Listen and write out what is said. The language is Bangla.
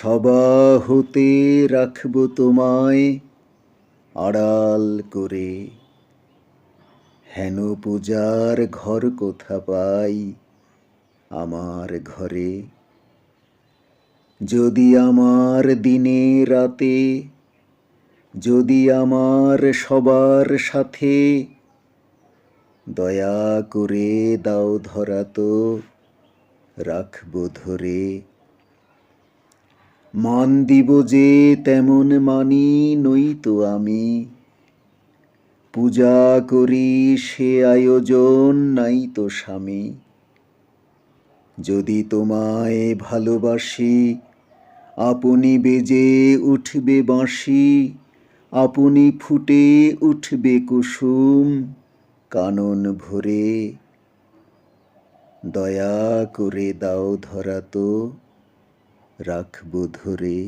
সবা হতে রাখব তোমায় আড়াল করে, হেন পূজার ঘর কোথা পাই আমার ঘরে। যদি আমার দিনে রাতে, যদি আমার সবার সাথে, দয়া করে দাও ধরা তো রাখব ধরে। মান দিব যে তেমন মানি নইতো আমি, পূজা করি সে আয়োজন নাই তো স্বামী। যদি তোমায় ভালোবাসি আপনি বেজে উঠবে বাঁশি, আপনি ফুটে উঠবে কুসুম কানন ভরে। দয়া করে দাও ধরা তো রাখব ধরে।